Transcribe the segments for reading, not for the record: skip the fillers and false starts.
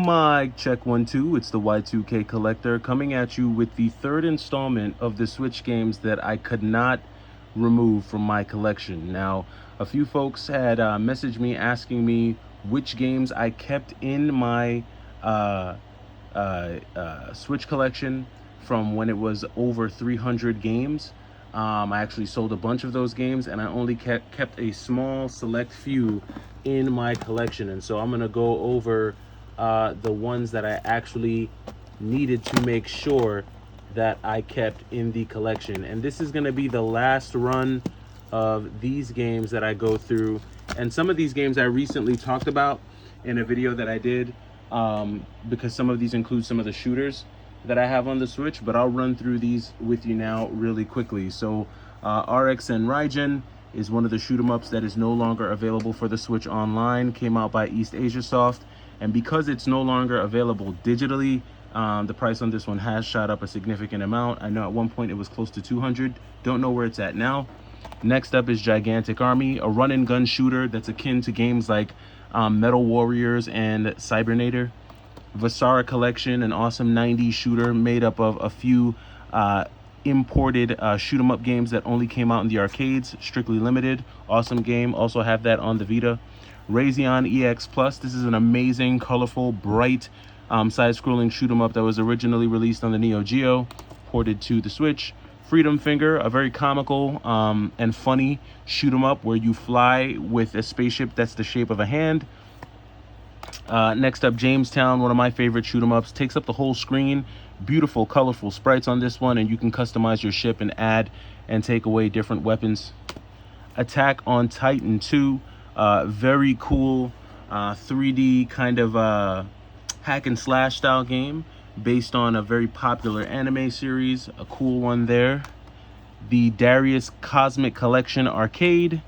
Mic check 1 2. It's the Y2K Collector coming at you with the third installment of the Switch games that I could not remove from my collection. Now, a few folks had messaged me asking me which games I kept in my Switch collection from when it was over 300 games. I actually sold a bunch of those games, and I only kept a small select few in my collection. And so I'm going to go over the ones that I actually needed to make sure that I kept in the collection. And this is going to be the last run of these games that I go through. And some of these games I recently talked about in a video that I did, because some of these include some of the shooters that I have on the Switch, but I'll run through these with you now really quickly. So RXN Raijin is one of the shoot 'em ups that is no longer available for the Switch online. Came out by East Asia Soft, and because it's no longer available digitally, the price on this one has shot up a significant amount. I know at one point it was close to 200. Don't know where it's at now. Next up is Gigantic Army, a run and gun shooter that's akin to games like Metal Warriors and Cybernator. Vasara Collection, an awesome 90s shooter made up of a few imported shoot 'em up games that only came out in the arcades, strictly limited. Awesome game. Also have that on the Vita. Razion EX Plus. This is an amazing, colorful, bright side-scrolling shoot 'em up that was originally released on the Neo Geo, ported to the Switch. Freedom Finger, a very comical and funny shoot 'em up where you fly with a spaceship that's the shape of a hand. Next up, Jamestown, one of my favorite shoot 'em ups. Takes up the whole screen. Beautiful, colorful sprites on this one, and you can customize your ship and add and take away different weapons. Attack on Titan 2, very cool 3D kind of hack and slash style game based on a very popular anime series. A cool one there. The Darius Cosmic Collection Arcade.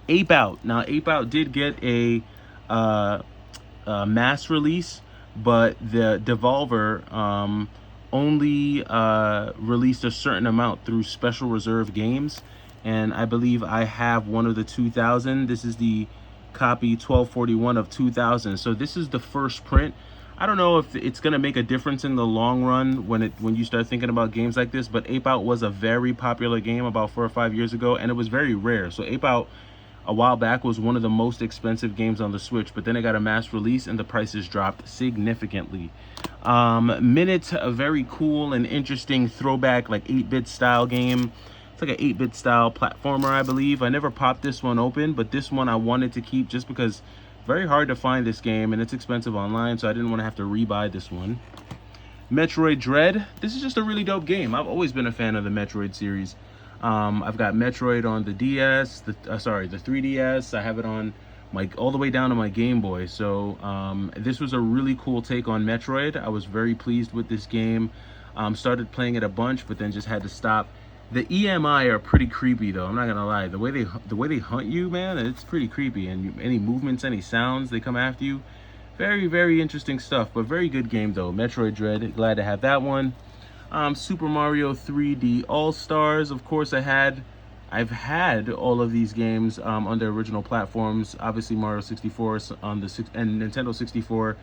Ape Out. Now, Ape Out did get a mass release, but the Devolver only released a certain amount through Special Reserve Games, and I believe I have one of the 2000. This is the copy 1241 of 2000. So this is the first print. I don't know if it's gonna make a difference in the long run when you start thinking about games like this, but Ape Out was a very popular game about 4 or 5 years ago, and it was very rare. So Ape Out a while back was one of the most expensive games on the Switch, but then it got a mass release and the prices dropped significantly. Minute, a very cool and interesting throwback, like 8-bit style game. It's like an 8-bit style platformer, I believe. I never popped this one open, but this one I wanted to keep just because very hard to find this game and it's expensive online, so I didn't want to have to rebuy this one. Metroid Dread. This is just a really dope game. I've always been a fan of the Metroid series. I've got Metroid on the DS, the 3DS. I have it on all the way down to my Game Boy. So this was a really cool take on Metroid. I was very pleased with this game. Started playing it a bunch, but then just had to stop. The EMI are pretty creepy, though. I'm not gonna lie. The way they hunt you, man, it's pretty creepy. And any movements, any sounds, they come after you. Very, very interesting stuff. But very good game, though. Metroid Dread. Glad to have that one. Super Mario 3D All-Stars. Of course, I've had all of these games on their original platforms. Obviously, Mario 64 on the and Nintendo 64,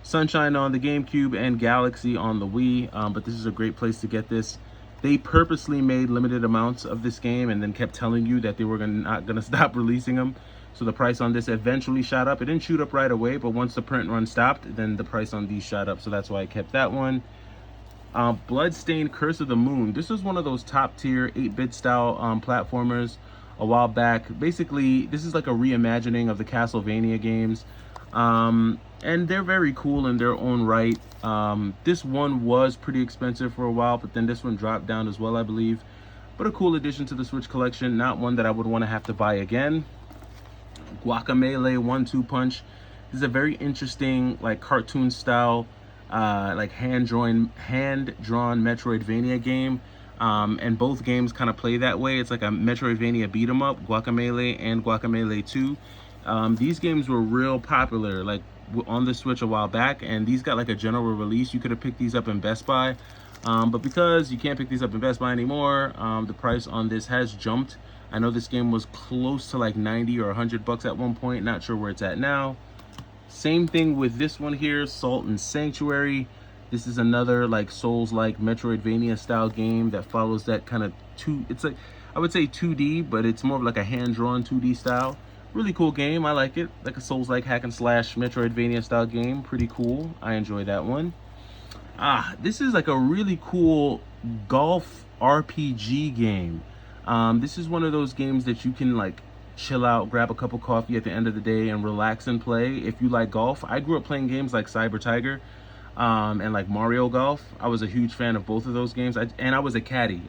Sunshine on the GameCube, and Galaxy on the Wii. But this is a great place to get this. They purposely made limited amounts of this game and then kept telling you that they were not gonna stop releasing them. So the price on this eventually shot up. It didn't shoot up right away, but once the print run stopped, then the price on these shot up. So that's why I kept that one. Bloodstained Curse of the Moon. This is one of those top tier 8-bit style platformers a while back. Basically, this is like a reimagining of the Castlevania games. And they're very cool in their own right. This one was pretty expensive for a while, but then this one dropped down as well, I believe. But a cool addition to the Switch collection. Not one that I would want to have to buy again. Guacamelee 1-2 Punch. This is a very interesting, like, cartoon style, like hand-drawn Metroidvania game. And both games kind of play that way. It's like a Metroidvania beat 'em up, Guacamelee and Guacamelee 2. These games were real popular, like on the Switch a while back, and these got like a general release. You could have picked these up in Best Buy, but because you can't pick these up in Best Buy anymore, the price on this has jumped. I know this game was close to like 90 or 100 bucks at one point. Not sure where it's at now. Same thing with this one here, Salt and Sanctuary. This is another like Souls-like Metroidvania style game that follows that kind of it's like, I would say 2D, but it's more of like a hand-drawn 2D style. Really cool game, I like it. Like a Souls-like hack and slash Metroidvania style game, pretty cool. I enjoy that one. This is like a really cool golf RPG game. This is one of those games that you can like chill out, grab a cup of coffee at the end of the day and relax and play if you like golf. I grew up playing games like Cyber Tiger and like Mario Golf. I was a huge fan of both of those games. And I was a caddy.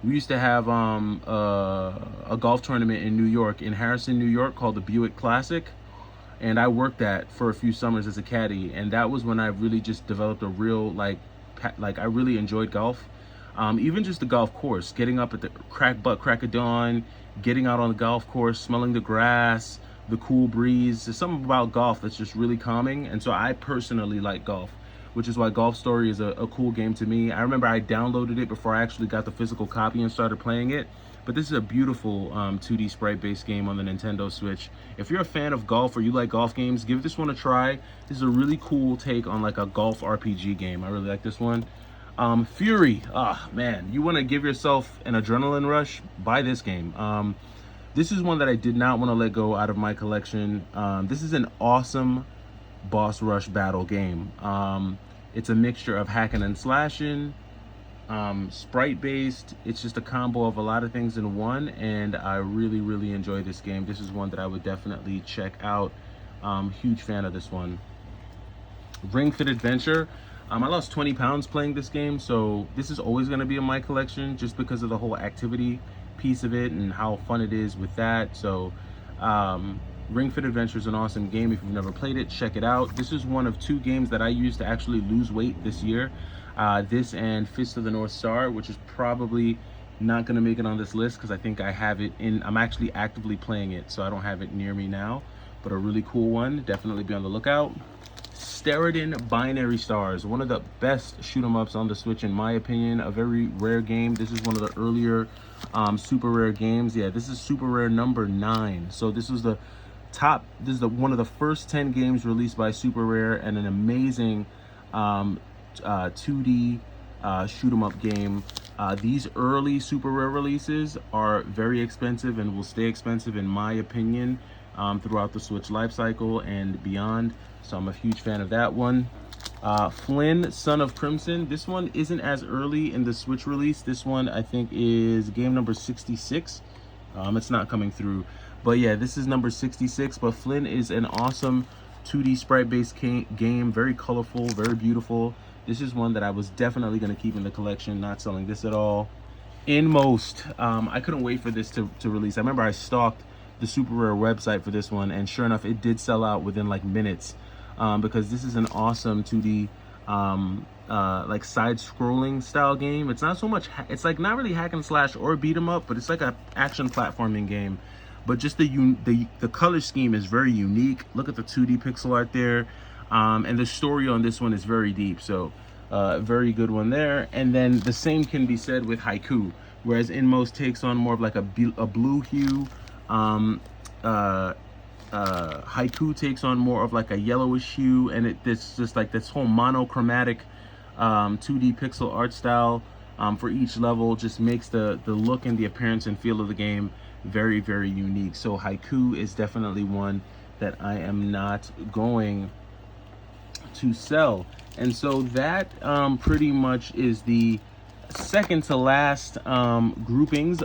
We used to have a golf tournament in New York, in Harrison, New York, called the Buick Classic. And I worked that for a few summers as a caddy, and that was when I really just developed a real like I really enjoyed golf. Even just the golf course, getting up at the crack of dawn, getting out on the golf course, smelling the grass, the cool breeze. There's something about golf that's just really calming, and so I personally like golf, which is why Golf Story is a cool game to me. I remember I downloaded it before I actually got the physical copy and started playing it. But this is a beautiful 2D sprite-based game on the Nintendo Switch. If you're a fan of golf or you like golf games, give this one a try. This is a really cool take on like a golf RPG game. I really like this one. Fury, man, you want to give yourself an adrenaline rush? Buy this game. This is one that I did not want to let go out of my collection. This is an awesome boss rush battle game. It's a mixture of hacking and slashing, sprite based. It's just a combo of a lot of things in one, and I really enjoy this game. This is one that I would definitely check out. Huge fan of this one. Ring Fit Adventure. I lost 20 pounds playing this game, so this is always going to be in my collection just because of the whole activity piece of it and how fun it is with that. So Ring Fit Adventure is an awesome game. If you've never played it, check it out. This is one of 2 games that I used to actually lose weight this year. This and Fist of the North Star, which is probably not going to make it on this list because I think I have it in, I'm actually actively playing it, so I don't have it near me now, but a really cool one. Definitely be on the lookout. Steriden Binary Stars, one of the best shoot 'em ups on the Switch in my opinion. A very rare game. This is one of the earlier super rare games. Yeah, this is super rare number 9. So this is the one of the first 10 games released by Super Rare, and an amazing 2D shoot 'em up game. These early Super Rare releases are very expensive and will stay expensive in my opinion throughout the Switch lifecycle and beyond. So I'm a huge fan of that one. Flynn, Son of Crimson. This one isn't as early in the Switch release. This one I think is game number 66. It's not coming through, but yeah, this is number 66. But Flynn is an awesome 2D sprite-based game, very colorful, very beautiful. This is one that I was definitely going to keep in the collection, not selling this at all. Inmost, I couldn't wait for this to release. I remember I stalked the Super Rare website for this one, and sure enough, it did sell out within like minutes. Because this is an awesome 2D like side-scrolling style game. It's not so much, it's like not really hack and slash or beat 'em up, but it's like a action platforming game. But just the color scheme is very unique. Look at the 2D pixel art there, and the story on this one is very deep. So very good one there. And then the same can be said with Haiku, whereas Inmost takes on more of like a blue hue. Haiku takes on more of like a yellowish hue, and it's just like this whole monochromatic 2D pixel art style for each level just makes the look and the appearance and feel of the game very unique. So Haiku is definitely one that I am not going to sell. And so that pretty much is the second to last grouping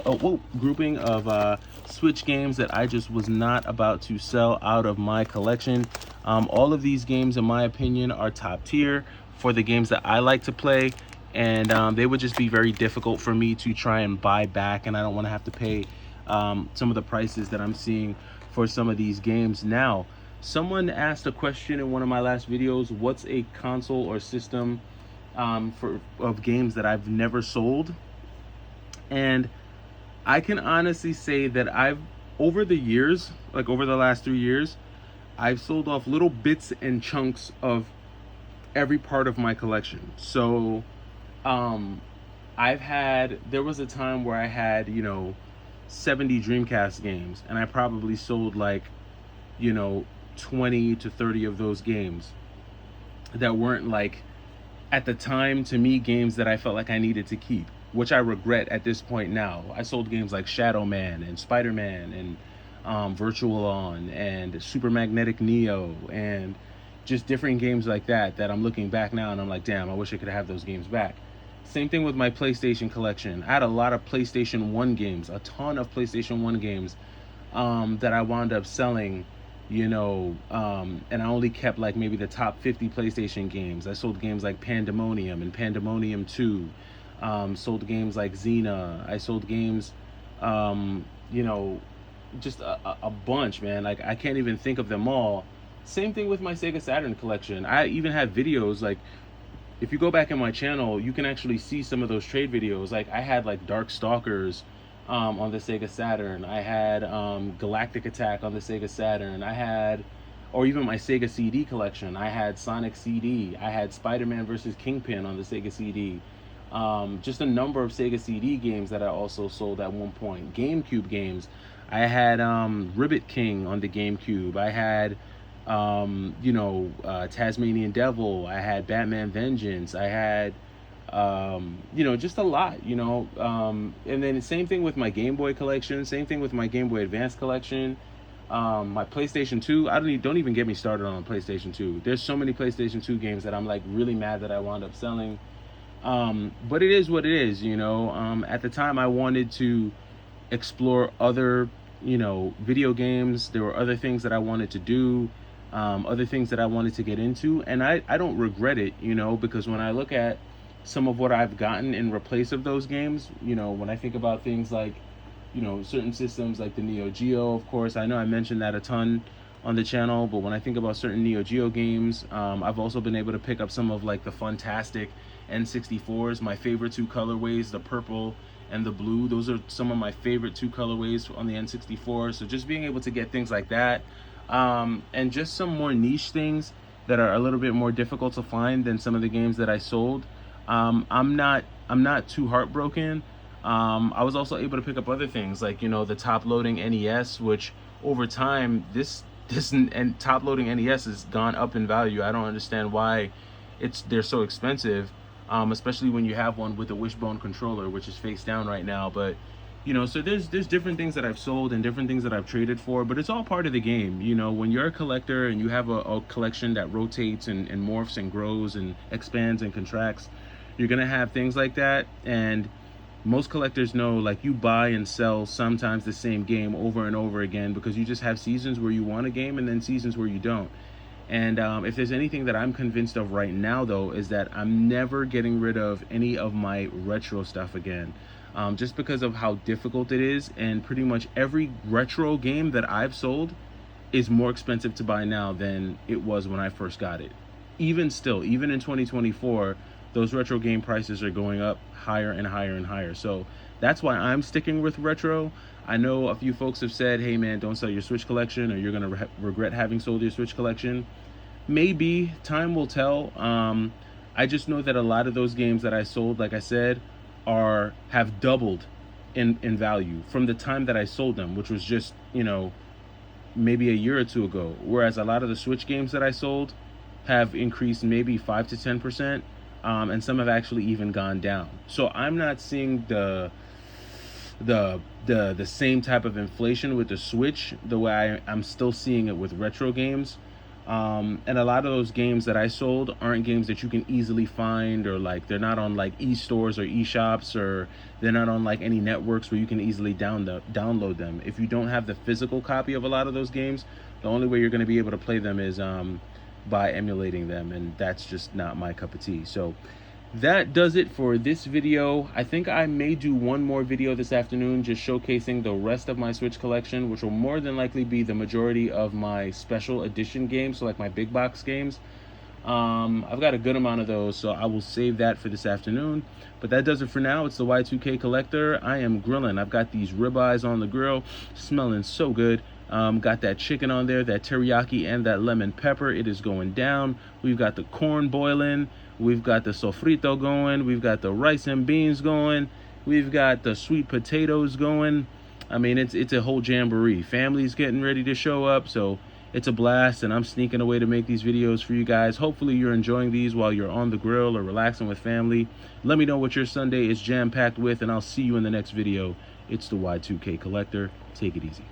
of Switch games that I just was not about to sell out of my collection. All of these games, in my opinion, are top tier for the games that I like to play, and they would just be very difficult for me to try and buy back, and I don't want to have to pay some of the prices that I'm seeing for some of these games. Now, someone asked a question in one of my last videos: what's a console or system of games that I've never sold? And I can honestly say that over the years, like over the last 3 years, I've sold off little bits and chunks of every part of my collection. So there was a time where I had 70 Dreamcast games, and I probably sold like 20 to 30 of those games that weren't like, at the time, to me, games that I felt like I needed to keep, which I regret at this point now. I sold games like Shadow Man and Spider Man and Virtual On and Super Magnetic Neo and just different games like that I'm looking back now and I'm like, damn, I wish I could have those games back. Same thing with my PlayStation collection. I had a lot of PlayStation 1 games, a ton of PlayStation 1 games that I wound up selling, and I only kept like maybe the top 50 PlayStation games. I sold games like Pandemonium and Pandemonium 2, sold games like Xena. I sold games, um, you know, just a bunch, man. Like, I can't even think of them all. Same thing with my Sega Saturn collection. I even have videos like, if you go back in my channel, you can actually see some of those trade videos. Like, I had like Dark Stalkers on the Sega Saturn. I had Galactic Attack on the Sega Saturn. I had, or even my Sega CD collection. I had Sonic CD. I had Spider-Man versus Kingpin on the Sega CD. Just a number of Sega CD games that I also sold at one point. GameCube games. I had Ribbit King on the GameCube. I had Tasmanian Devil. I had Batman Vengeance. I had, just a lot, and then the same thing with my Game Boy collection, same thing with my Game Boy Advance collection, my PlayStation 2. Don't even get me started on PlayStation 2. There's so many PlayStation 2 games that I'm like really mad that I wound up selling. But it is what it is, at the time I wanted to explore other, video games. There were other things that I wanted to do, other things that I wanted to get into, and I don't regret it, because when I look at some of what I've gotten in replace of those games, when I think about things like, certain systems like the Neo Geo, of course, I know I mentioned that a ton on the channel, but when I think about certain Neo Geo games, I've also been able to pick up some of like the fantastic N64s. My favorite two colorways, the purple and the blue, those are some of my favorite two colorways on the N64. So just being able to get things like that, and just some more niche things that are a little bit more difficult to find than some of the games that I sold. I'm not too heartbroken. I was also able to pick up other things like, the top loading NES, which over time, this and top loading NES has gone up in value. I don't understand why they're so expensive, especially when you have one with a Wishbone controller, which is face down right now. But so there's different things that I've sold and different things that I've traded for, but it's all part of the game. When you're a collector and you have a collection that rotates and morphs and grows and expands and contracts, you're gonna have things like that. And most collectors know, like, you buy and sell sometimes the same game over and over again, because you just have seasons where you want a game and then seasons where you don't. And if there's anything that I'm convinced of right now, though, is that I'm never getting rid of any of my retro stuff again, just because of how difficult it is. And pretty much every retro game that I've sold is more expensive to buy now than it was when I first got it. Even still, even in 2024, those retro game prices are going up higher and higher and higher. So that's why I'm sticking with retro. I know a few folks have said, hey man, don't sell your Switch collection or you're going to regret having sold your Switch collection. Maybe, time will tell. I just know that a lot of those games that I sold, like I said, have doubled in value from the time that I sold them, which was just, maybe a year or two ago. Whereas a lot of the Switch games that I sold have increased maybe 5 to 10%. And some have actually even gone down. So I'm not seeing the same type of inflation with the Switch the way I'm still seeing it with retro games. And a lot of those games that I sold aren't games that you can easily find, or like they're not on like e-stores or e-shops, or they're not on like any networks where you can easily download them. If you don't have the physical copy of a lot of those games, the only way you're going to be able to play them is by emulating them, and that's just not my cup of tea. So that does it for this video. I think I may do one more video this afternoon just showcasing the rest of my Switch collection, which will more than likely be the majority of my special edition games, so like my big box games. I've got a good amount of those, so I will save that for this afternoon. But that does it for now. It's the Y2K Collector. I am grilling. I've got these ribeyes on the grill, smelling so good. Got that chicken on there, that teriyaki and that lemon pepper. It is going down. We've got the corn boiling. We've got the sofrito going. We've got the rice and beans going. We've got the sweet potatoes going. I mean, it's a whole jamboree. Family's getting ready to show up, so It's a blast, and I'm sneaking away to make these videos for you guys. Hopefully you're enjoying these while you're on the grill or relaxing with family. Let me know what your Sunday is jam-packed with, and I'll see you in the next video. It's the Y2K Collector. Take it easy.